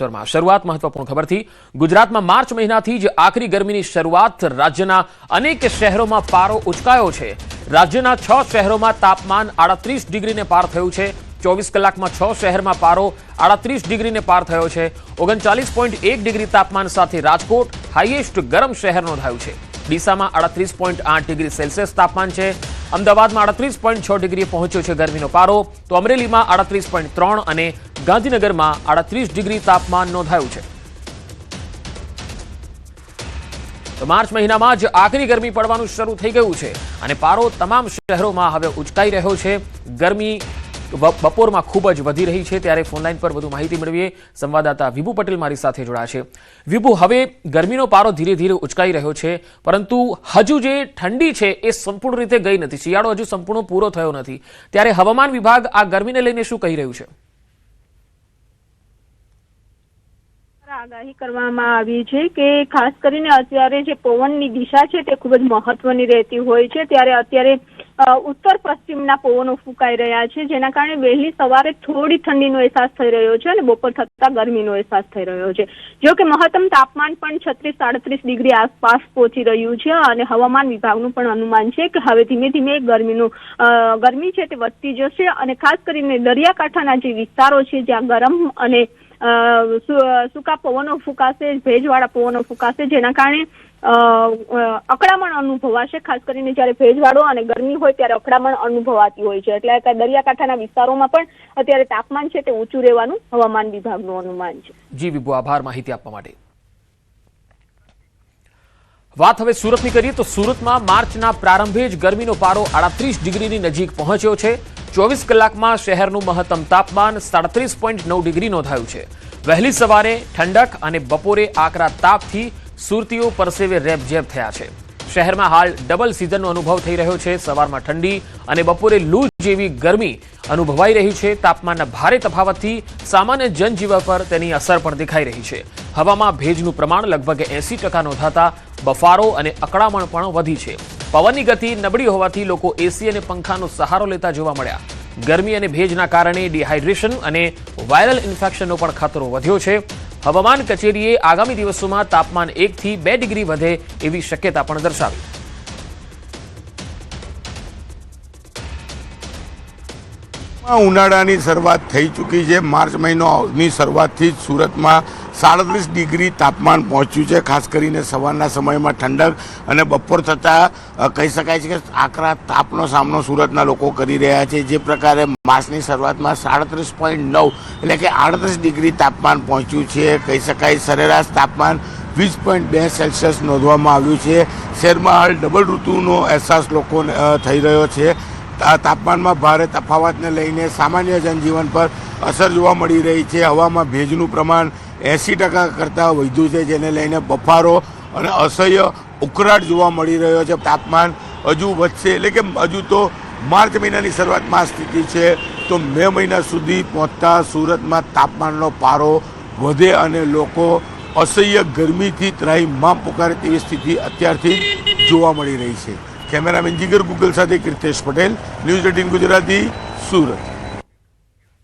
શરૂઆત મહત્વપૂર્ણ ખબરથી ગુજરાતમાં માર્ચ મહિનાથી જ આકરી ગરમીની શરૂઆત રાજ્યના અનેક શહેરોમાં પારો ઉચકાયો છે। રાજ્યના 6 શહેરોમાં તાપમાન 38 ડિગ્રીને પાર થયું છે। 24 કલાકમાં 6 શહેરમાં પારો 38 ડિગ્રીને પાર થયો છે। 39.1 ડિગ્રી તાપમાન સાથે રાજકોટ હાઈએસ્ટ ગરમ શહેર નોંધાયું છે। ડીસામાં 38.8 ડિગ્રી સેલ્સિયસ તાપમાન છે। અમદાવાદમાં 38.6 ડિગ્રીએ પહોંચ્યો છે ગરમીનો પારો, તો અમરેલીમાં 38.3 અને ગાંધીનગરમાં 38 ડિગ્રી તાપમાન નોંધાયું છે। તો માર્ચ મહિનામાં જ આકરી ગરમી પડવાનું શરૂ થઈ ગયું છે અને પારો તમામ શહેરોમાં હવે ઉચકાઈ રહ્યો છે। ગરમી બપોરમાં ખૂબ જ વધી રહી છે, ત્યારે ફોનલાઈન પર વધુ માહિતી મેળવીએ। સંવાદદાતા વિભુ પટેલ મારી સાથે જોડાયા છે। વિભુ, હવે ગરમીનો પારો ધીરે ધીરે ઉચકાઈ રહ્યો છે, પરંતુ હજુ જે ઠંડી છે એ સંપૂર્ણ રીતે ગઈ નથી। શિયાળો હજુ સંપૂર્ણ પૂરો થયો નથી, ત્યારે હવામાન વિભાગ આ ગરમીને લઈને શું કહી રહ્યું છે? આગાહી કરવામાં આવી છે કે ખાસ કરીને અત્યારે જે પવનની દિશા છે તે ખૂબ જ મહત્વની રહેતી હોય છે। ત્યારે અત્યારે ઉત્તર પશ્ચિમના પવનો ફૂંકાઈ રહ્યા છે, જેના કારણે વહેલી સવારે થોડી ઠંડીનો અહેસાસ થઈ રહ્યો છે અને બપોર થતા ગરમીનો અહેસાસ થઈ રહ્યો છે। જો કે મહત્તમ તાપમાન પણ 36-38 ડિગ્રી આસપાસ પહોંચી રહ્યું છે અને હવામાન વિભાગનું પણ અનુમાન છે કે હવે ધીમે ધીમે ગરમી છે તે વધતી જશે અને ખાસ કરીને દરિયાકાંઠાના જે વિસ્તારો છે જ્યાં ગરમ અને સૂકા પવનો ફૂંકાશે, ભેજવાળા પવનો ફૂંકાશે, જેના કારણે અકળામણ અનુભવાશે। ખાસ કરીને જ્યારે ભેજવાળો અને ગરમી હોય ત્યારે અકળામણ અનુભવાતી હોય છે, એટલે કે દરિયાકાંઠાના વિસ્તારોમાં પણ અત્યારે તાપમાન છે તે ઊંચું રહેવાનું હવામાન વિભાગનું અનુમાન છે। જી વિભુ, આભાર માહિતી આપવા માટે। વાત હવે સુરતની કરીએ તો સુરતમાં માર્ચના પ્રારંભે જ ગરમીનો પારો 38 ડિગ્રીની નજીક પહોંચ્યો છે। 24 કલાકમાં શહેરનું મહત્તમ તાપમાન 37.9 ડિગ્રી નોંધાયું છે। વહેલી સવારે ઠંડક અને બપોરે આકરા તાપથી સુરતીઓ પરસેવે રેબઝેબ થયા છે। શહેરમાં હાલ ડબલ સિઝનનો અનુભવ થઈ રહ્યો છે। સવારમાં ઠંડી અને બપોરે લૂ જેવી ગરમી અનુભવાઈ રહી છે। તાપમાનના ભારે તફાવતથી સામાન્ય જનજીવન પર તેની અસર પણ દેખાઈ રહી છે। હવામાં ભેજનું પ્રમાણ લગભગ 80% નોંધાતા બફારો અને અકળામણ પણ વધી છે। પવનની ગતિ નબળી હોવાથી લોકો એસી અને પંખાનો સહારો લેતા જોવા મળ્યા। ગરમી અને ભેજના કારણે ડિહાઇડ્રેશન અને વાયરલ ઇન્ફેક્શનનો પણ ખતરો વધ્યો છે। હવામાન કચેરીએ આગામી દિવસોમાં તાપમાન 1 થી 2 ડિગ્રી વધે એવી શક્યતા પણ દર્શાવી। ઉનાળાની શરૂઆત થઈ ચૂકી છે। માર્ચ મહિનાની શરૂઆતથી જ સુરતમાં 37 ડિગ્રી તાપમાન પહોંચ્યું છે। ખાસ કરીને સવારના સમયમાં ઠંડક અને બપોર થતાં કહી શકાય છે કે આકરા તાપનો સામનો સુરતના લોકો કરી રહ્યા છે। જે પ્રકારે માર્ચની શરૂઆતમાં 37.9 એટલે કે 38 ડિગ્રી તાપમાન પહોંચ્યું છે। કહી શકાય સરેરાશ તાપમાન 20.2 સેલ્સિયસ નોંધવામાં આવ્યું છે। શહેરમાં હાલ ડબલ ઋતુનો અહેસાસ લોકોને થઈ રહ્યો છે। તાપમાનમાં ભારે તફાવતને લઈને સામાન્ય જનજીવન પર અસર જોવા મળી રહી છે। હવામાં ભેજનું પ્રમાણ 80% કરતાં વધ્યું છે, જેને લઈને બફારો અને અસહ્ય ઉકળાટ જોવા મળી રહ્યો છે। તાપમાન હજુ વધશે, એટલે કે હજુ તો માર્ચ મહિનાની શરૂઆતમાં આ સ્થિતિ છે, તો મે મહિના સુધી પહોંચતા સુરતમાં તાપમાનનો પારો વધે અને લોકો અસહ્ય ગરમીથી ત્રાહિમામ પુકારે તેવી સ્થિતિ અત્યારથી જોવા મળી રહી છે। કેમેરામેન જીગર ગુગલ સાથે કીર્તેશ પટેલ, ન્યૂઝ 18 ગુજરાતી, સુરત।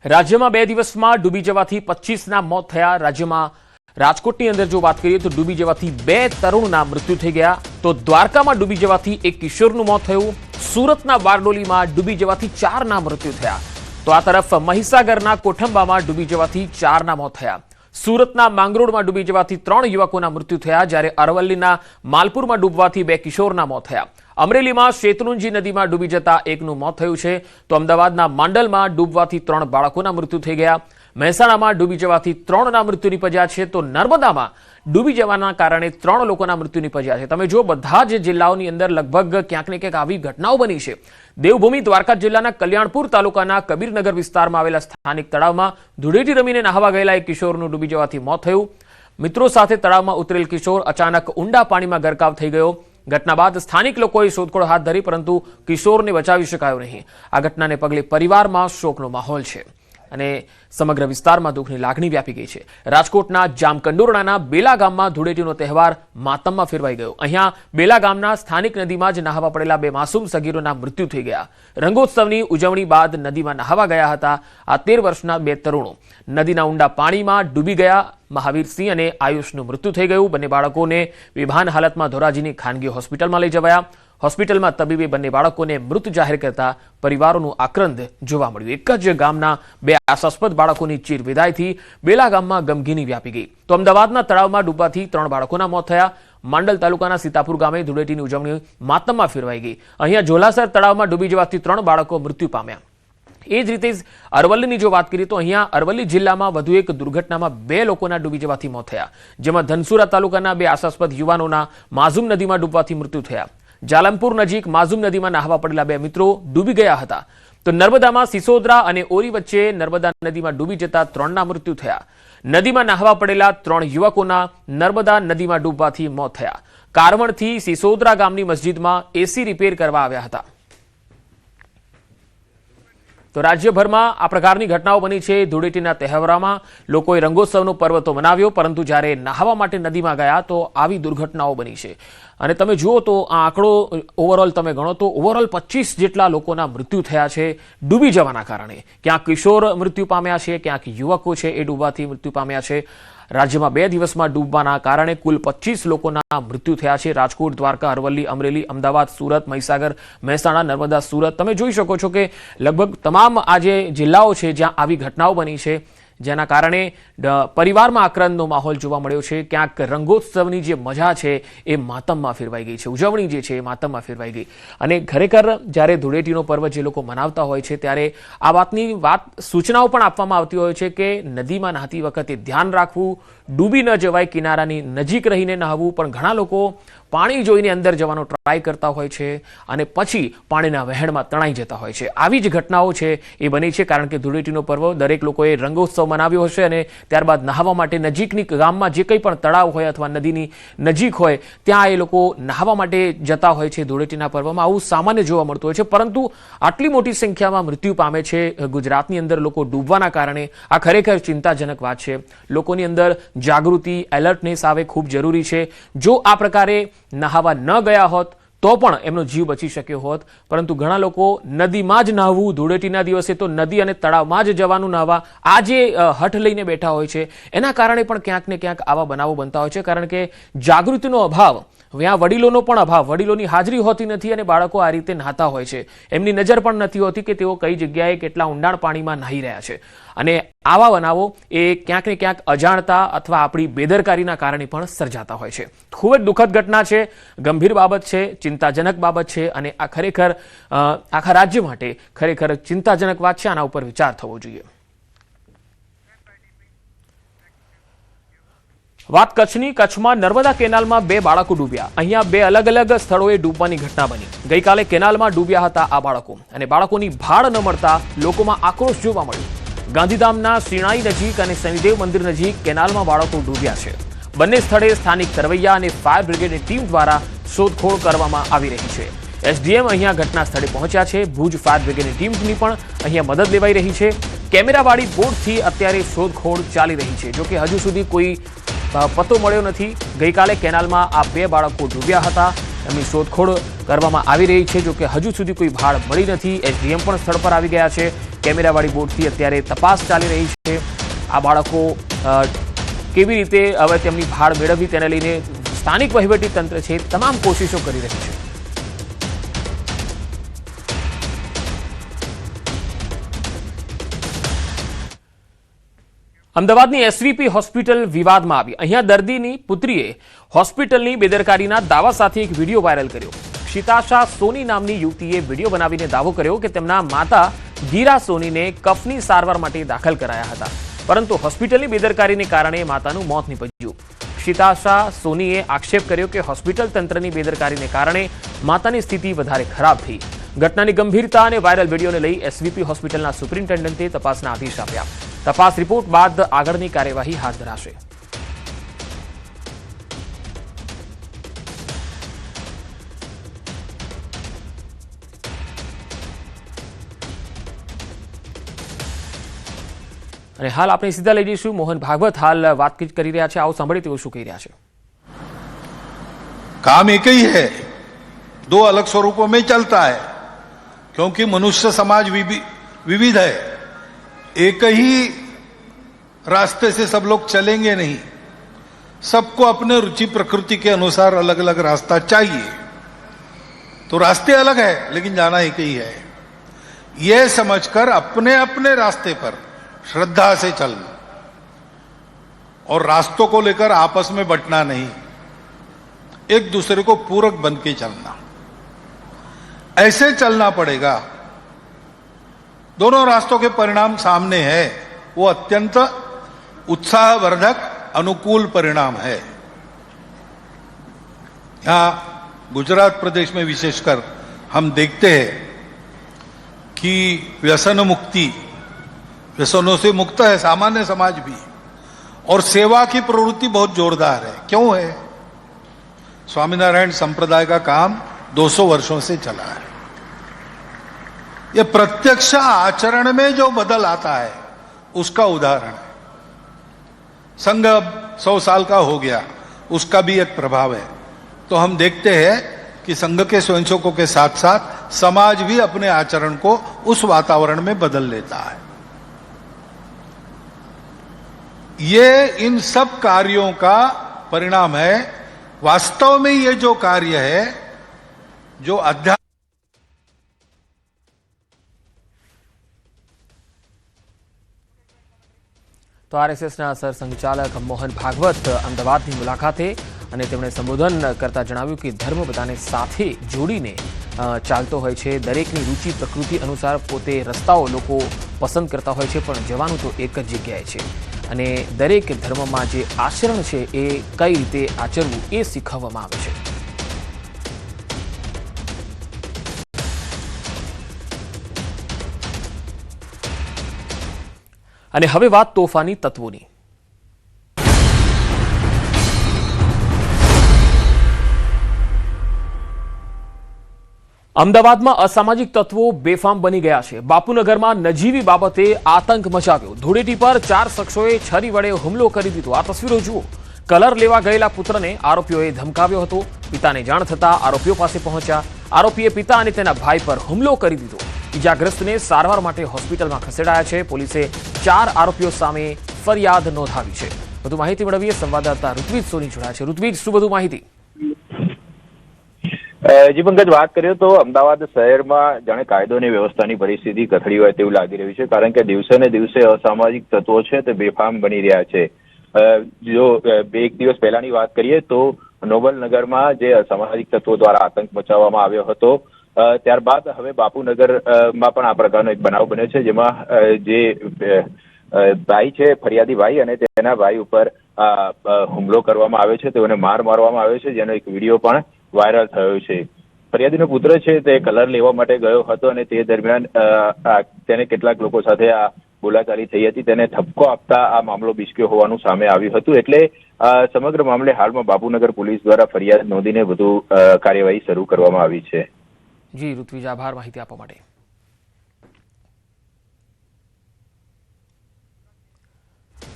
રાજ્યમાં 2 દિવસમાં ડૂબી જવાથી 25ના મોત થયા। રાજ્યમાં રાજકોટની અંદર જો વાત કરીએ તો ડૂબી જવાથી 2 તરુણના મૃત્યુ થઈ ગયા, તો દ્વારકામાં ડૂબી જવાથી 1 કિશોરનું મોત થયું। સુરતના બારડોલીમાં ડૂબી જવાથી 4ના મૃત્યુ થયા, તો આ તરફ મહીસાગરના કોઠંબામાં ડૂબી જવાથી 4ના મોત થયા। સુરતના માંગરોળમાં ડૂબી જવાથી 3 યુવકોના મૃત્યુ થયા, જ્યારે અરવલ્લીના માલપુરમાં ડૂબવાથી 2 કિશોરના મોત થયા। અમરેલીમાં શેત્રુંજી નદીમાં ડૂબી જતા 1નું મોત થયું છે, તો અમદાવાદના માંડલમાં ડૂબવાથી 3 બાળકોના મૃત્યુ થઈ ગયા। મહેસાણામાં ડૂબી જવાથી 3ના મૃત્યુ નિપજ્યા છે, તો નર્મદામાં ડૂબી જવાના કારણે 3 લોકોના મૃત્યુ નિપજ્યા છે। તમે જો બધા જ જિલ્લાઓની અંદર લગભગ ક્યાંક ને ક્યાંક આવી ઘટનાઓ બની છે। દેવભૂમિ દ્વારકા જિલ્લાના કલ્યાણપુર તાલુકાના કબીરનગર વિસ્તારમાં આવેલા સ્થાનિક તળાવમાં ધૂળેટી રમીને નહાવા ગયેલા 1 કિશોરનું ડૂબી જવાથી મોત થયું। મિત્રો સાથે તળાવમાં ઉતરેલ કિશોર અચાનક ઊંડા પાણીમાં ગરકાવ થઈ ગયો। ઘટના બાદ સ્થાનિક લોકોએ શોધખોળ હાથ ધરી, પરંતુ કિશોરને બચાવી શકાયો નહીં। આ ઘટનાને પગલે પરિવારમાં શોકનો માહોલ છે। અને સમગ્ર વિસ્તારમાં દુઃખની લાગણી વ્યાપી ગઈ છે. રાજકોટના જામકંડોરણાના બેલા ગામમાં ધૂળેટીનો તહેવાર માતમમાં ફેરવાઈ ગયો. અહીંયા બેલા ગામના સ્થાનિક નદીમાં જ નહાવા પડેલા 2 માસૂમ સગીરોના મૃત્યુ થઈ ગયા. રંગોત્સવની ઉજવણી બાદ નદીમાં નહાવા ગયા હતા આ 13 વર્ષના 2 તરુણો નદીના ઊંડા પાણીમાં ડૂબી ગયા. મહાવીરસિંહ અને આયુષનું મૃત્યુ થઈ ગયું. બંને બાળકોને બેભાન હાલતમાં ધોરાજીની ખાનગી હોસ્પિટલમાં લઈ જવાયા. હોસ્પિટલમાં તબીબે બંને બાળકોને મૃત જાહેર કરતા પરિવારોનું આક્રંદ જોવા મળ્યું. એક જ ગામના 2 આશાસ્પદ બાળકોની ચીર વિદાયથી બેલા ગામમાં ગમગીની વ્યાપી ગઈ. તો અમદાવાદના તળાવમાં ડૂબવાથી 3 બાળકોના મોત થયા. માંડલ તાલુકાના સીતાપુર ગામે ધૂળેટીની ઉજવણી માતમમાં ફેરવાઈ ગઈ. અહીંયા ઝોલાસર તળાવમાં ડૂબી જવાથી 3 બાળકો મૃત્યુ પામ્યા. એ જ રીતે અરવલ્લીની જો વાત કરીએ તો અહીંયા અરવલ્લી જિલ્લામાં વધુ એક દુર્ઘટનામાં 2 લોકોના ડૂબી જવાથી મોત થયા. જેમાં ધનસુરા તાલુકાના 2 આશાસ્પદ યુવાનોના માઝૂમ નદીમાં ડૂબવાથી મૃત્યુ થયા. જાલમપુર નજીક માઝૂમ નદીમાં નહાવા પડેલા 2 મિત્રો ડૂબી ગયા હતા. તો નર્મદામાં સિસોદરા અને ઓરી વચ્ચે નર્મદા નદીમાં ડૂબી જતા 3ના મૃત્યુ થયા. નદીમાં નહાવા પડેલા 3 યુવકોના નર્મદા નદીમાં ડૂબવાથી મોત થયા. કારવણથી સિસોદરા ગામની મસ્જિદમાં એસી રિપેર કરવા આવ્યા હતા. તો રાજ્યભરમાં આ પ્રકારની ઘટનાઓ બની છે. ધૂળેટીના તહેવારમાં લોકોએ રંગોત્સવનો પર્વ તો મનાવ્યો, પરંતુ જ્યારે નહાવા માટે નદીમાં ગયા તો આવી દુર્ઘટનાઓ બની છે. અને તમે જુઓ તો આ આંકડો ઓવરઓલ તમે ગણો તો ઓવરઓલ 25 જેટલા લોકોના મૃત્યુ થયા છે ડૂબી જવાના કારણે. ક્યાંક કિશોર મૃત્યુ પામ્યા છે, ક્યાંક યુવકો છે એ ડૂબવાથી મૃત્યુ પામ્યા છે. રાજ્યમાં 2 દિવસમાં ડૂબવાના કારણે કુલ 25 લોકોના મૃત્યુ થયા છે. રાજકોટ, દ્વારકા, અરવલ્લી, અમરેલી, અમદાવાદ, સુરત, મહીસાગર, મહેસાણા, નર્મદા, સુરત, તમે જોઈ શકો છો કે લગભગ તમામ આ જે જિલ્લાઓ છે જ્યાં આવી ઘટનાઓ બની છે, જેના કારણે પરિવારમાં આક્રંદનો માહોલ જોવા મળ્યો છે. ક્યાંક રંગોત્સવની જે મજા છે એ માતમમાં ફેરવાઈ ગઈ છે. ઉજવણી જે છે એ માતમમાં ફેરવાઈ ગઈ. અને ખરેખર જ્યારે ધૂળેટીનો પર્વ જે લોકો મનાવતા હોય છે ત્યારે આ વાતની સૂચનાઓ પણ આપવામાં આવતી હોય છે કે નદીમાં નહાતી વખતે ધ્યાન રાખવું, ડૂબી ન જવાય, કિનારાની નજીક રહીને નહાવું. પણ ઘણા લોકો પાણી જોઈને અંદર જવાનો ટ્રાય કરતા હોય છે અને પછી પાણીના વહેણમાં તણાઈ જતા હોય છે. આવી જ ઘટનાઓ છે એ બની છે, કારણ કે ધૂળેટીનો પર્વ દરેક લોકોએ રંગોત્સવ મનાવ્યો હશે અને ત્યારબાદ નહાવા માટે નજીકની ગામમાં જે કંઈ પણ તળાવ હોય અથવા નદીની નજીક હોય ત્યાં એ લોકો નહાવા માટે જતા હોય છે. ધૂળેટીના પર્વમાં આવું સામાન્ય જોવા મળતું હોય છે, પરંતુ આટલી મોટી સંખ્યામાં મૃત્યુ પામે છે ગુજરાતની અંદર લોકો ડૂબવાના કારણે આ ખરેખર ચિંતાજનક વાત છે. લોકોની અંદર જાગૃતિ, એલર્ટનેસ આવે ખૂબ જરૂરી છે. જો આ પ્રકારે નહાવા ન ગયા હોત તો પણ એમનો જીવ બચી શક્યો હોત, પરંતુ ઘણા લોકો નદીમાં જ નહાવું, ધૂળેટીના દિવસે તો નદી અને તળાવમાં જ જવાનું નહાવા, આ જે હઠ લઈને બેઠા હોય છે એના કારણે પણ ક્યાંક ને ક્યાંક આવા બનાવો બનતા હોય છે. કારણ કે જાગૃતિનો અભાવ, ત્યાં વડીલોનો પણ અભાવ, વડીલોની હાજરી હોતી નથી અને બાળકો આ રીતે નહાતા હોય છે. એમની નજર પણ નથી હોતી કે તેઓ કઈ જગ્યાએ કેટલા ઊંડાણ પાણીમાં નાહી રહ્યા છે. અને આવા બનાવો એ ક્યાંક ને ક્યાંક અજાણતા અથવા આપણી બેદરકારીના કારણે પણ સર્જાતા હોય છે. ખૂબ જ દુઃખદ ઘટના છે, ગંભીર બાબત છે, ચિંતાજનક બાબત છે અને આ ખરેખર આખા રાજ્ય માટે ખરેખર ચિંતાજનક વાત છે. આના ઉપર વિચાર થવો જોઈએ. વાત કચ્છની. કચ્છમાં નર્મદા કેનાલમાં 2 બાળકો ડૂબ્યા. અહીંયા 2 અલગ અલગ સ્થળોએ ડૂબવાની ઘટના બની. ગઈકાલે કેનાલમાં ડૂબ્યા હતા આ બાળકો અને બાળકોની ભાળ ન મળતા લોકોમાં આક્રોશ જોવા મળ્યો. ગાંધીધામના શિણાઈ નજીક અને શનિદેવ મંદિર નજીક કેનાલમાં બાળકો ડૂબ્યા છે. બંને સ્થળે સ્થાનિક તરવૈયા અને ફાયર બ્રિગેડની ટીમ દ્વારા શોધખોળ કરવામાં આવી રહી છે. એસડીએમ અહીંયા ઘટના સ્થળે પહોંચ્યા છે. ભુજ ફાયર બ્રિગેડની ટીમની પણ અહીંયા મદદ લેવાઈ રહી છે. કેમેરાવાળી બોટથી અત્યારે શોધખોળ ચાલી રહી છે. જોકે હજુ સુધી કોઈ પતો મળ્યો નથી. ગઈકાલે કેનાલમાં આ 2 બાળકો ડૂબ્યા હતા, એમની શોધખોળ કરવામાં આવી રહી છે. જોકે હજુ સુધી કોઈ ભાળ મળી નથી. એસડીએમ પણ સ્થળ પર આવી ગયા છે. કેમેરાવાળી બોટથી અત્યારે તપાસ ચાલી રહી છે. આ બાળકો કેવી રીતે હવે તેમની ભાળ મેળવવી તેને લઈને સ્થાનિક વહીવટી તંત્ર છે તમામ કોશિશો કરી રહી છે. અમદાવાદની એસવીપી હોસ્પિટલ વિવાદમાં આવી. અહીંયા દર્દીની પુત્રીએ હોસ્પિટલની બેદરકારીના દાવા સાથે એક વિડીયો વાયરલ કર્યો. ક્ષિતાશા સોની નામની યુવતીએ વિડીયો બનાવીને દાવો કર્યો કે તેમના માતા ગીરા સોનીને કફની સારવાર માટે દાખલ કરાયા હતા, પરંતુ હોસ્પિટલની બેદરકારીને કારણે માતાનું મોત નીપજ્યું. ક્ષિતાશા સોનીએ આક્ષેપ કર્યો કે હોસ્પિટલ તંત્રની બેદરકારીને કારણે માતાની સ્થિતિ વધારે ખરાબ થઈ. ઘટનાની ગંભીરતા અને વાયરલ વિડીયોને લઈ એસવીપી હોસ્પિટલના સુપ્રિન્ટેન્ડન્ટે તપાસના આદેશ આપ્યા. તપાસ રિપોર્ટ બાદ આગળની કાર્યવાહી હાથ ધરાશે. અને હાલ આપણે સીધા લઈ જઈશું મોહન ભાગવત હાલ વાતચીત કરી રહ્યા છે, આવો સાંભળીએ તેઓ શું કહી રહ્યા છે। काम एक ही है, दो अलग स्वरूपों में चलता है, क्योंकि मनुष्य समाज विविध है। एक ही रास्ते से सब लोग चलेंगे नहीं, सबको अपने रुचि प्रकृति के अनुसार अलग अलग रास्ता चाहिए। तो रास्ते अलग है लेकिन जाना एक ही है, यह समझकर अपने अपने रास्ते पर श्रद्धा से चलना और रास्तों को लेकर आपस में बंटना नहीं, एक दूसरे को पूरक बन के चलना, ऐसे चलना पड़ेगा। दोनों रास्तों के परिणाम सामने है, वो अत्यंत उत्साहवर्धक अनुकूल परिणाम है। यहां गुजरात प्रदेश में विशेषकर हम देखते हैं कि व्यसन मुक्ति, व्यसनों से मुक्त है सामान्य समाज भी, और सेवा की प्रवृत्ति बहुत जोरदार है। क्यों है? स्वामीनारायण संप्रदाय का काम 200 वर्षों से चला है। यह प्रत्यक्ष आचरण में जो बदल आता है उसका उदाहरण है। संघ अब 100 साल का हो गया, उसका भी एक प्रभाव है। तो हम देखते हैं कि संघ के स्वयंसेवकों के साथ साथ समाज भी अपने आचरण को उस वातावरण में बदल लेता है। ये इन सब कार्यों का परिणाम है। वास्तव में ये जो कार्य है, जो अध्यात्म તો આરએસએસના સરસંઘચાલક મોહન ભાગવત અમદાવાદની મુલાકાતે અને તેમણે સંબોધન કરતા જણાવ્યું કે ધર્મ બધાને સાથે જોડીને ચાલતો હોય છે, દરેકની રુચિ પ્રકૃતિ અનુસાર પોતે રસ્તાઓ લોકો પસંદ કરતા હોય છે, પણ જવાનું તો એક જ જગ્યાએ છે અને દરેક ધર્મમાં જે આચરણ છે એ કઈ રીતે આચરવું એ શીખવવામાં આવે છે। અને હવે વાત તોફાની તત્વોની। અમદાવાદમાં અસામાજિક તત્વો બેફામ બની ગયા છે। બાપુનગરમાં નજીવી બાબતે આતંક મચાવ્યો। ધૂળેટી પર 4 શખ્સોએ છરી વડે હુમલો કરી દીધો। આ તસવીરો જુઓ। કલર લેવા ગયેલા પુત્રને આરોપીઓએ ધમકાવ્યો હતો। પિતાને જાણ થતા આરોપીઓ પાસે પહોંચ્યા। આરોપીએ પિતા અને તેના ભાઈ પર હુમલો કરી દીધો। ઇજાગ્રસ્તને સારવાર માટે હોસ્પિટલમાં ખસેડાયા છે। પોલીસે 4 આરોપીઓ સામે ફરિયાદ નોંધાવી છે। વધુ માહિતી મેળવીએ સંવાદદાતા ઋત્વિજ સોની જોડાયા છે। ઋત્વિજ, શું વધુ માહિતી? જી પંકજ, વાત કરીએ તો અમદાવાદ શહેરમાં જાણે કાયદો અને વ્યવસ્થાની પરિસ્થિતિ કથળી હોય તેવું લાગી રહ્યું છે, કારણ કે દિવસે ને દિવસે અસામાજિક તત્વો છે તે બેફામ બની રહ્યા છે। જો એક દિવસ પહેલાની વાત કરીએ તો નોબલનગરમાં જે અસામાજિક તત્વો દ્વારા આતંક મચાવવામાં આવ્યો હતો, ત્યારબાદ હવે બાપુનગરમાં પણ આ પ્રકારનો એક બનાવ બન્યો છે, જેમાં જે ભાઈ છે, ફરિયાદી ભાઈ અને તેના ભાઈ ઉપર હુમલો કરવામાં આવ્યો છે, તેઓને માર મારવામાં આવ્યો છે, જેનો એક વિડીયો પણ વાયરલ થયો છે। ફરિયાદીનો પુત્ર છે તે કલર લેવા માટે ગયો હતો અને તે દરમિયાન તેને કેટલાક લોકો સાથે આ બોલાચાલી થઈ હતી। તેને ઠપકો આપતા આ મામલો બિસ્ક્યો હોવાનું સામે આવ્યું હતું। એટલે સમગ્ર મામલે હાલમાં બાપુનગર પોલીસ દ્વારા ફરિયાદ નોંધીને વધુ કાર્યવાહી શરૂ કરવામાં આવી છે। જી ઋત્વિજ, આભાર માહિતી આપવા માટે।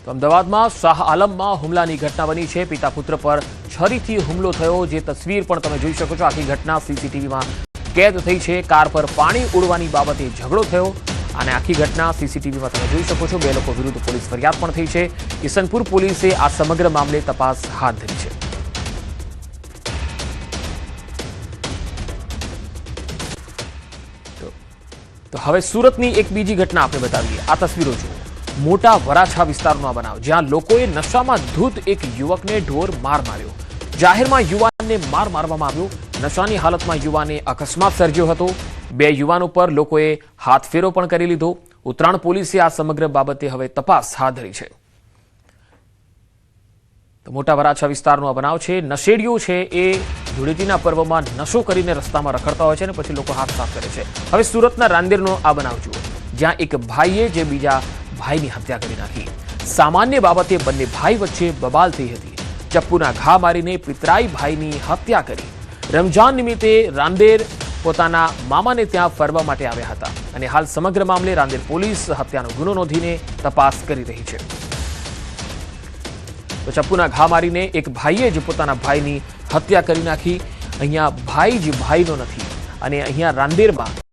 તો અમદાવાદમાં શાહ આલમમાં હુમલાની ઘટના બની છે। પિતા પુત્ર પર છરીથી હુમલો થયો, જે તસવીર પણ તમે જોઈ શકો છો। આખી ઘટના સીસીટીવીમાં કેદ થઈ છે। કાર પર પાણી ઉડવાની બાબતે ઝઘડો થયો અને આખી ઘટના સીસીટીવીમાં તમે જોઈ શકો છો। 2 લોકો વિરુદ્ધ પોલીસ ફરિયાદ પણ થઈ છે। કિશનપુર પોલીસે આ સમગ્ર મામલે તપાસ હાથ ધરી છે। તો હવે સુરતની એક બીજી ઘટના આપણે બતાવીએ। આ તસવીરો જુઓ। મોટા વરાછા વિસ્તારનો આ બનાવ, જ્યાં લોકોએ નશામાં ધૂત એક યુવકને ઢોર માર માર્યો। જાહેરમાં યુવાનને માર મારવામાં આવ્યો। નશાની હાલતમાં યુવાને અકસ્માત સર્જ્યો હતો। 2 યુવાનો પર લોકોએ હાથફેરો પણ કરી લીધો। ઉત્તરાણ પોલીસે આ સમગ્ર બાબતે હવે તપાસ હાથ ધરી છે। તો મોટા વરાછા વિસ્તારનો આ બનાવ છે। નશેડીઓ છે એ ધૂળેટીના પર્વમાં નશો કરીને રસ્તામાં રખડતા હોય છે અને પછી લોકો હાથ સાફ કરે છે। હવે સુરતના રાંદેરનો આ બનાવ જુઓ, જ્યાં એક ભાઈએ જે બીજા ભાઈની હત્યા કરી નાખી। સામાન્ય બાબતે બંને ભાઈ વચ્ચે બબાલ થઈ હતી। ચપ્પુના ઘા મારીને પિતરાઈ ભાઈની હત્યા કરી। રમજાન નિમિત્તે રાંદેર પોતાના મામાને ત્યાં ફરવા માટે આવ્યા હતા અને હાલ સમગ્ર મામલે રાંદેર પોલીસ હત્યાનો ગુનો નોંધીને તપાસ કરી રહી છે. તો ચપ્પુના ઘા મારીને એક ભાઈએ જ પોતાના ભાઈની હત્યા કરી નાખી. અહીંયા ભાઈ જ ભાઈનો નથી અને અહીંયા રાંદેરમાં